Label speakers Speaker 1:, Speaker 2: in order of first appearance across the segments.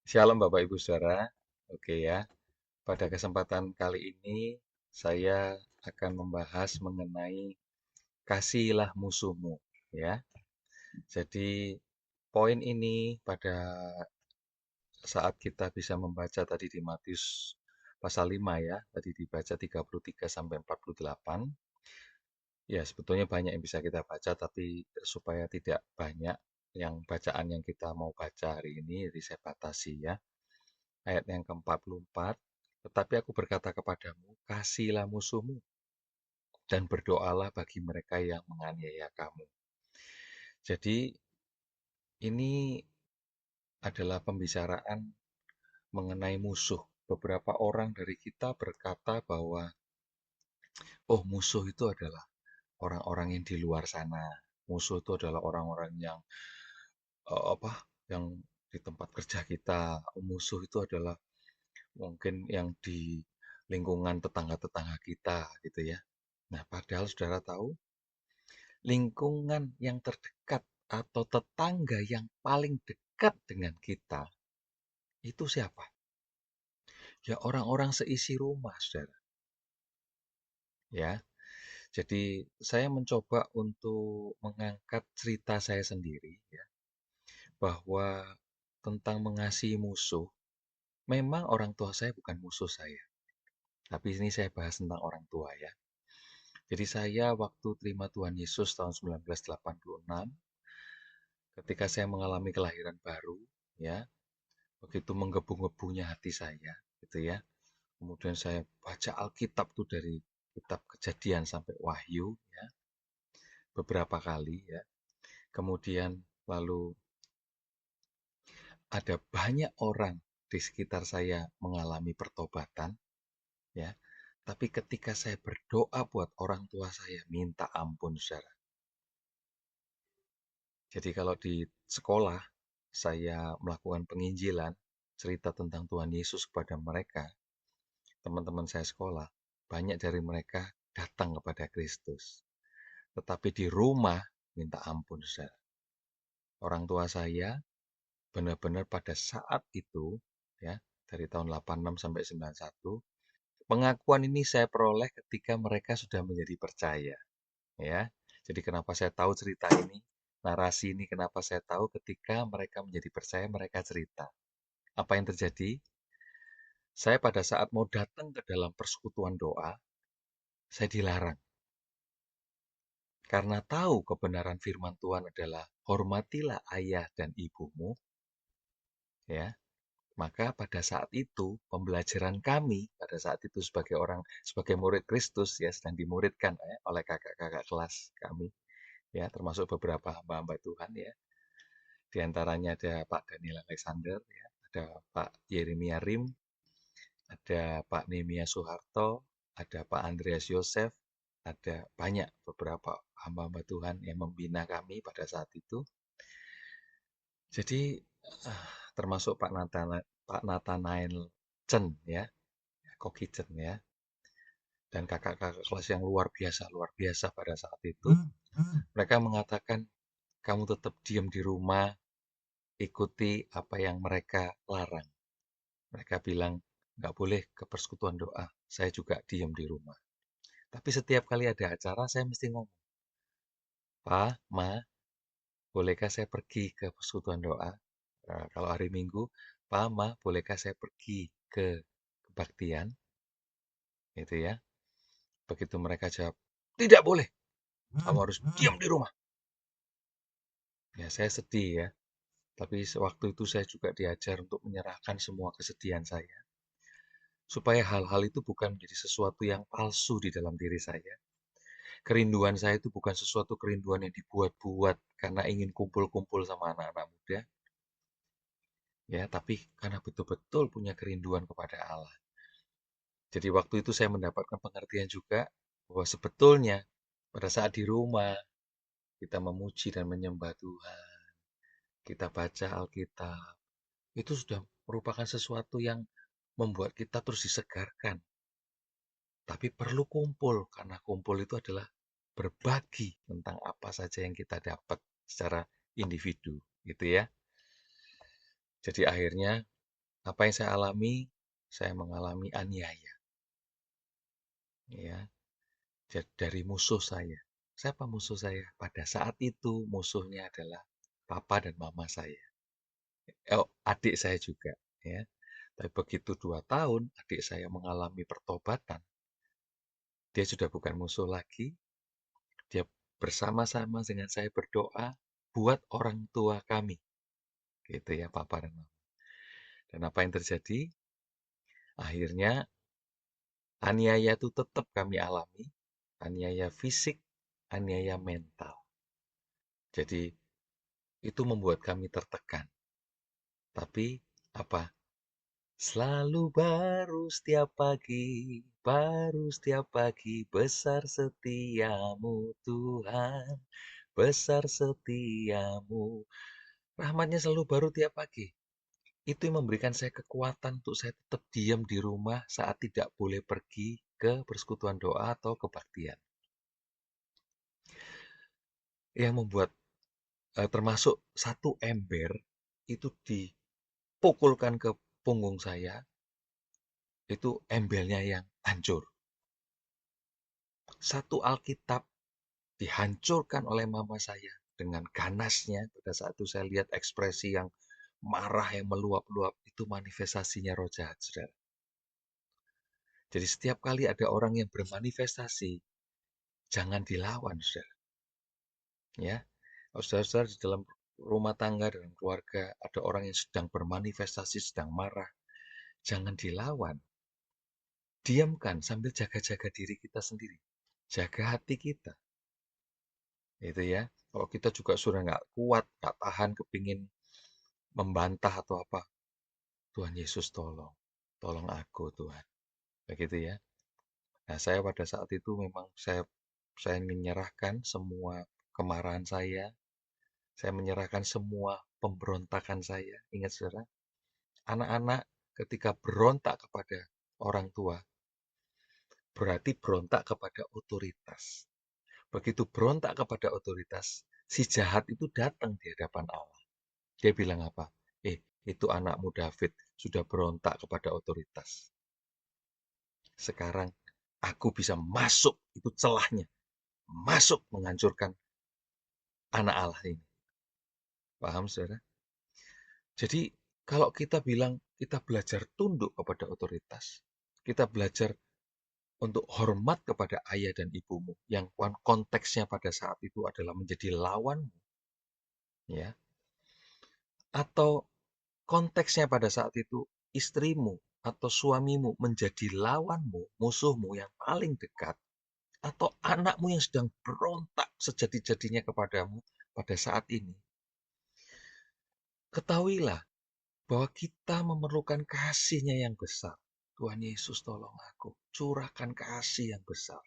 Speaker 1: Shalom Bapak Ibu Saudara. Oke ya, pada kesempatan kali ini saya akan membahas mengenai kasihilah musuhmu ya. Jadi poin ini pada saat kita bisa membaca tadi di Matius pasal 5 ya, tadi dibaca 33 sampai 48. Ya, sebetulnya banyak yang bisa kita baca tapi supaya tidak banyak yang bacaan yang kita mau baca hari ini, jadi saya batasi ya. Ayat yang ke-44, tetapi aku berkata kepadamu, kasihilah musuhmu, dan berdoalah bagi mereka yang menganiaya kamu. Jadi, ini adalah pembicaraan mengenai musuh. Beberapa orang dari kita berkata bahwa, oh musuh itu adalah orang-orang yang di luar sana. Musuh itu adalah orang-orang yang, apa, yang di tempat kerja kita. Musuh itu adalah mungkin yang di lingkungan tetangga-tetangga kita, gitu ya. Nah, padahal saudara tahu, lingkungan yang terdekat atau tetangga yang paling dekat dengan kita, itu siapa? Ya orang-orang seisi rumah, saudara. Ya, jadi saya mencoba untuk mengangkat cerita saya sendiri, ya, bahwa tentang mengasihi musuh, memang orang tua saya bukan musuh saya. Tapi ini saya bahas tentang orang tua ya. Jadi saya waktu terima Tuhan Yesus tahun 1986, ketika saya mengalami kelahiran baru, ya, begitu menggebu-gebunya hati saya, gitu ya. Kemudian saya baca Alkitab tuh dari kitab Kejadian sampai Wahyu, ya, beberapa kali, ya. Kemudian lalu ada banyak orang di sekitar saya mengalami pertobatan, ya. Tapi ketika saya berdoa buat orang tua saya, minta ampun, saudara. Jadi kalau di sekolah saya melakukan penginjilan, cerita tentang Tuhan Yesus kepada mereka, teman-teman saya sekolah, banyak dari mereka datang kepada Kristus. Tetapi di rumah minta ampun, saudara. Orang tua saya benar-benar pada saat itu, ya, dari tahun 86 sampai 91, pengakuan ini saya peroleh ketika mereka sudah menjadi percaya, ya. Jadi kenapa saya tahu cerita ini, narasi ini kenapa saya tahu ketika mereka menjadi percaya, mereka cerita. Apa yang terjadi? Saya pada saat mau datang ke dalam persekutuan doa, saya dilarang. Karena tahu kebenaran firman Tuhan adalah hormatilah ayah dan ibumu, ya. Maka pada saat itu pembelajaran kami pada saat itu sebagai murid Kristus ya sedang dimuridkan ya, oleh kakak-kakak kelas kami ya termasuk beberapa hamba-hamba Tuhan ya. Di antaranya ada Pak Daniel Alexander ya, ada Pak Yeremia Rim, ada Pak Nehemia Soeharto, ada Pak Andreas Yosef, ada banyak beberapa hamba-hamba Tuhan yang membina kami pada saat itu. Jadi termasuk Pak Nathanael Chen ya, Koki Chen ya, dan kakak-kakak kelas yang luar biasa pada saat itu. Mereka mengatakan, kamu tetap diam di rumah, ikuti apa yang mereka larang. Mereka bilang, nggak boleh ke persekutuan doa. Saya juga diam di rumah. Tapi setiap kali ada acara, saya mesti ngomong, Pak, Ma, bolehkah saya pergi ke persekutuan doa? Nah, kalau hari Minggu, Pak, Ma, bolehkah saya pergi ke kebaktian? Itu ya. Begitu mereka jawab, tidak boleh, kamu harus diam di rumah. Ya, saya sedih ya. Tapi waktu itu saya juga diajar untuk menyerahkan semua kesedihan saya. Supaya hal-hal itu bukan menjadi sesuatu yang palsu di dalam diri saya. Kerinduan saya itu bukan sesuatu kerinduan yang dibuat-buat karena ingin kumpul-kumpul sama anak-anak muda. Ya, tapi karena betul-betul punya kerinduan kepada Allah. Jadi waktu itu saya mendapatkan pengertian juga bahwa sebetulnya pada saat di rumah kita memuji dan menyembah Tuhan, kita baca Alkitab, itu sudah merupakan sesuatu yang membuat kita terus disegarkan. Tapi perlu kumpul, karena kumpul itu adalah berbagi tentang apa saja yang kita dapat secara individu, gitu ya. Jadi akhirnya Apa yang saya alami? Saya mengalami aniaya, ya, dari musuh saya. Siapa musuh saya? Pada saat itu musuhnya adalah papa dan mama saya. Adik saya juga, ya. Tapi begitu 2 tahun, adik saya mengalami pertobatan. Dia sudah bukan musuh lagi. Dia bersama-sama dengan saya berdoa buat orang tua kami, gitu ya, papa dan mama. Dan apa yang terjadi? Akhirnya aniaya itu tetap kami alami, aniaya fisik, aniaya mental. Jadi itu membuat kami tertekan. Tapi apa? Selalu baru setiap pagi, besar setiamu Tuhan, besar setiamu. Rahmatnya selalu baru tiap pagi. Itu yang memberikan saya kekuatan untuk saya tetap diam di rumah saat tidak boleh pergi ke persekutuan doa atau kebaktian. Yang membuat termasuk satu ember itu dipukulkan ke punggung saya, itu embelnya yang hancur. Satu Alkitab dihancurkan oleh mama saya dengan ganasnya. Pada saat itu saya lihat ekspresi yang marah yang meluap-luap, itu manifestasinya roh jahat, saudara. Jadi setiap kali ada orang yang bermanifestasi, jangan dilawan, saudara. Ya, saudara-saudara di dalam rumah tangga, dalam keluarga, ada orang yang sedang bermanifestasi, sedang marah, jangan dilawan. Diamkan sambil jaga-jaga diri kita sendiri. Jaga hati kita. Itu ya. Kalau kita juga sudah nggak kuat, nggak tahan, kepingin membantah atau apa, Tuhan Yesus tolong. Tolong aku Tuhan. Begitu ya. Nah, saya pada saat itu memang saya menyerahkan semua kemarahan saya menyerahkan semua pemberontakan saya. Ingat saudara, anak-anak ketika berontak kepada orang tua, berarti berontak kepada otoritas. Begitu berontak kepada otoritas, si jahat itu datang di hadapan Allah. Dia bilang apa? Itu anakmu David sudah berontak kepada otoritas. Sekarang aku bisa masuk, itu celahnya. Masuk menghancurkan anak Allah ini. Paham saudara? Jadi kalau kita bilang kita belajar tunduk kepada otoritas, kita belajar untuk hormat kepada ayah dan ibumu, yang konteksnya pada saat itu adalah menjadi lawanmu, ya, atau konteksnya pada saat itu istrimu atau suamimu menjadi lawanmu, musuhmu yang paling dekat, atau anakmu yang sedang berontak sejadi-jadinya kepadamu pada saat ini, ketahuilah bahwa kita memerlukan kasih-Nya yang besar. Tuhan Yesus tolong aku, curahkan kasih yang besar.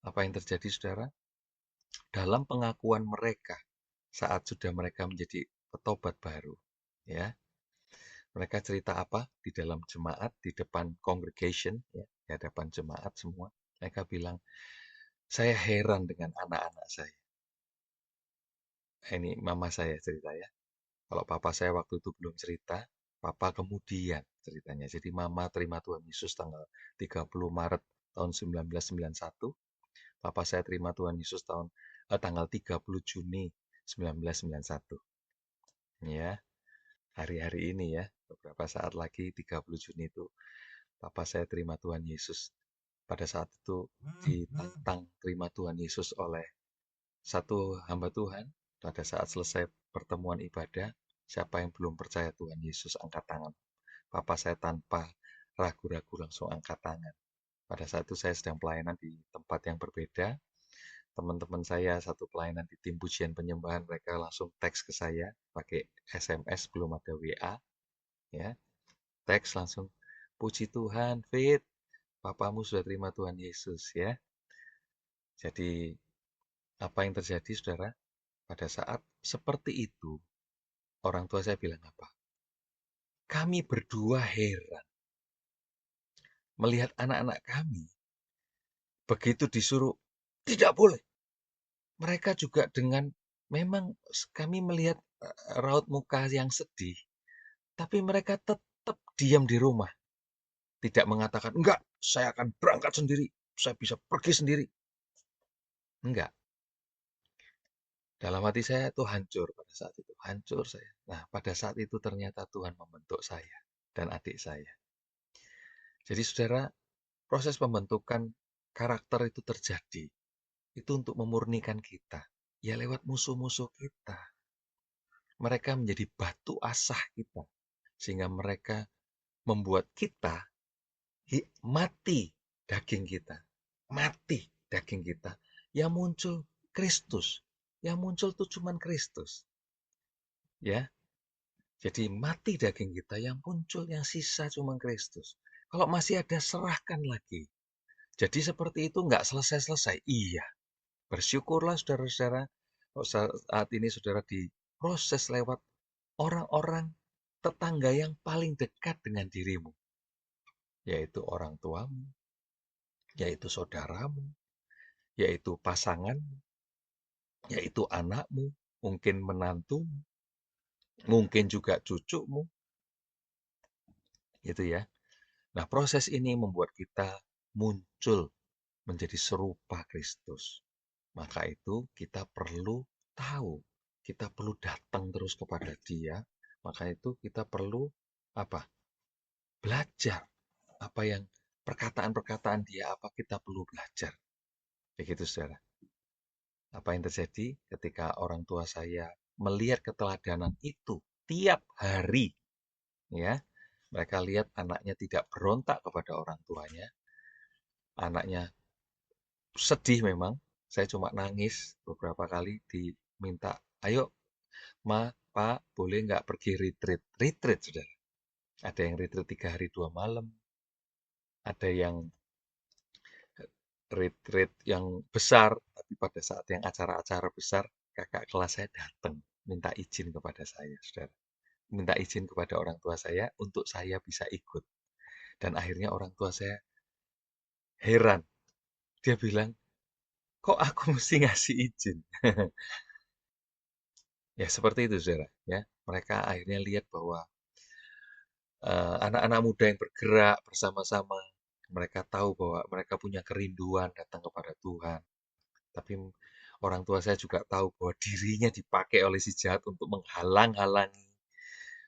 Speaker 1: Apa yang terjadi saudara? Dalam pengakuan mereka saat sudah mereka menjadi petobat baru, ya. Mereka cerita apa di dalam jemaat, di depan congregation, ya, di hadapan jemaat semua. Mereka bilang, saya heran dengan anak-anak saya. Ini mama saya cerita ya. Kalau papa saya waktu itu belum cerita, papa kemudian ceritanya. Jadi mama terima Tuhan Yesus tanggal 30 Maret tahun 1991. Papa saya terima Tuhan Yesus tanggal 30 Juni 1991. Ya, hari-hari ini ya, beberapa saat lagi 30 Juni itu papa saya terima Tuhan Yesus. Pada saat itu ditantang terima Tuhan Yesus oleh satu hamba Tuhan. Pada saat selesai pertemuan ibadah, siapa yang belum percaya Tuhan Yesus angkat tangan. Papa saya tanpa ragu-ragu langsung angkat tangan. Pada saat itu saya sedang pelayanan di tempat yang berbeda. Teman-teman saya satu pelayanan di tim pujian penyembahan, mereka langsung teks ke saya pakai SMS, belum ada WA, ya. Teks langsung, puji Tuhan, Fit, papamu sudah terima Tuhan Yesus ya. Jadi apa yang terjadi saudara? Pada saat seperti itu, orang tua saya bilang apa? Kami berdua heran melihat anak-anak kami begitu disuruh tidak boleh. Mereka juga dengan memang kami melihat raut muka yang sedih, tapi mereka tetap tetap diam di rumah. Tidak mengatakan, enggak, saya akan berangkat sendiri, saya bisa pergi sendiri. Enggak. Dalam hati saya tuh hancur pada saat itu, hancur saya. Nah, pada saat itu ternyata Tuhan membentuk saya dan adik saya. Jadi saudara, proses pembentukan karakter itu terjadi. Itu untuk memurnikan kita. Ya lewat musuh-musuh kita. Mereka menjadi batu asah kita. Sehingga mereka membuat kita mati daging kita. Mati daging kita. Yang muncul Kristus. Yang muncul tuh cuman Kristus. Ya, jadi mati daging kita, yang muncul, yang sisa cuma Kristus. Kalau masih ada, serahkan lagi. Jadi seperti itu nggak selesai-selesai. Iya, bersyukurlah saudara-saudara. Saat ini saudara diproses lewat orang-orang tetangga yang paling dekat dengan dirimu. Yaitu orang tuamu, yaitu saudaramu, yaitu pasanganmu, yaitu anakmu, mungkin menantumu, mungkin juga cucumu. Gitu ya. Nah, proses ini membuat kita muncul menjadi serupa Kristus. Maka itu kita perlu tahu, kita perlu datang terus kepada Dia. Maka itu kita perlu apa? Belajar apa yang perkataan-perkataan Dia, apa kita perlu belajar. Begitu, saudara. Apa yang terjadi ketika orang tua saya melihat keteladanan itu tiap hari, ya. Mereka lihat anaknya tidak berontak kepada orang tuanya, anaknya sedih memang. Saya cuma nangis beberapa kali diminta, ayo ma, pak, boleh nggak pergi retreat? Retreat, sudah. Ada yang retreat 3 hari 2 malam, ada yang retreat yang besar, tapi pada saat yang acara-acara besar, kakak kelas saya datang, minta izin kepada saya, saudara. Minta izin kepada orang tua saya untuk saya bisa ikut. Dan akhirnya orang tua saya heran. Dia bilang, kok aku mesti ngasih izin? Ya, seperti itu, saudara. Ya, mereka akhirnya lihat bahwa anak-anak muda yang bergerak bersama-sama, mereka tahu bahwa mereka punya kerinduan datang kepada Tuhan. Tapi orang tua saya juga tahu bahwa dirinya dipakai oleh si jahat untuk menghalang-halangi.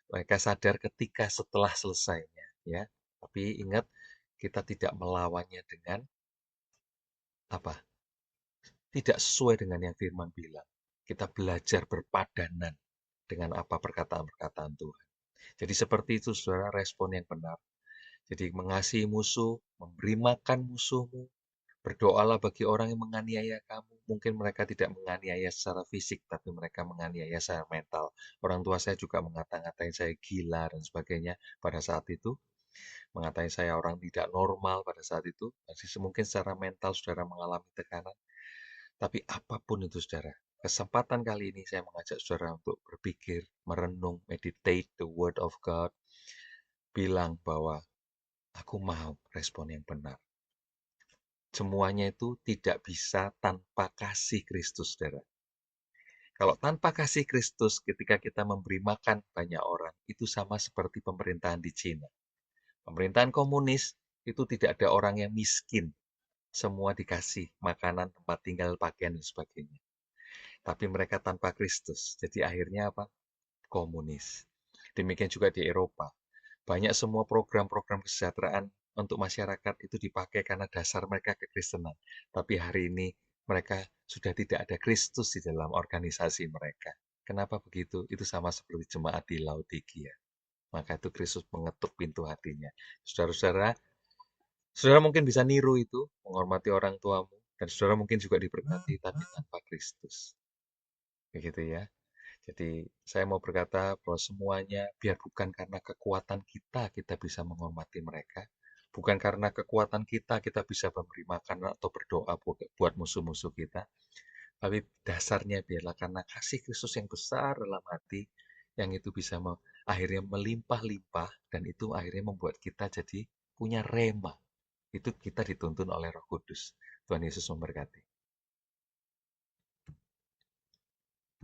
Speaker 1: Mereka sadar ketika setelah selesainya, ya. Tapi ingat, kita tidak melawannya dengan apa? Tidak sesuai dengan yang firman bilang. Kita belajar berpadanan dengan apa perkataan-perkataan Tuhan. Jadi seperti itu, saudara, respon yang benar. Jadi mengasihi musuh, memberi makan musuhmu, berdoalah bagi orang yang menganiaya kamu. Mungkin mereka tidak menganiaya secara fisik, tapi mereka menganiaya secara mental. Orang tua saya juga mengata-ngatain saya gila dan sebagainya pada saat itu. Mengatai saya orang tidak normal pada saat itu. Jadi mungkin secara mental saudara mengalami tekanan. Tapi apapun itu, saudara, kesempatan kali ini saya mengajak saudara untuk berpikir, merenung, meditate the word of God. Bilang bahwa aku mau respon yang benar. Semuanya itu tidak bisa tanpa kasih Kristus, saudara. Kalau tanpa kasih Kristus, ketika kita memberi makan banyak orang, itu sama seperti pemerintahan di Cina. Pemerintahan komunis, itu tidak ada orang yang miskin. Semua dikasih makanan, tempat tinggal, pakaian, dan sebagainya. Tapi mereka tanpa Kristus. Jadi akhirnya apa? Komunis. Demikian juga di Eropa. Banyak semua program-program kesejahteraan untuk masyarakat itu dipakai karena dasar mereka kekristenan. Tapi hari ini mereka sudah tidak ada Kristus di dalam organisasi mereka. Kenapa begitu? Itu sama seperti jemaat di Laodikia. Maka itu Kristus mengetuk pintu hatinya. Saudara-saudara, saudara mungkin bisa niru itu, menghormati orang tuamu, dan saudara mungkin juga diberkati, tapi tanpa Kristus. Begitu ya. Jadi saya mau berkata bahwa semuanya biar bukan karena kekuatan kita, kita bisa menghormati mereka. Bukan karena kekuatan kita, kita bisa memberi makan atau berdoa buat musuh-musuh kita. Tapi dasarnya biarlah karena kasih Kristus yang besar dalam hati, yang itu bisa akhirnya melimpah-limpah, dan itu akhirnya membuat kita jadi punya rema. Itu kita dituntun oleh Roh Kudus. Tuhan Yesus memberkati.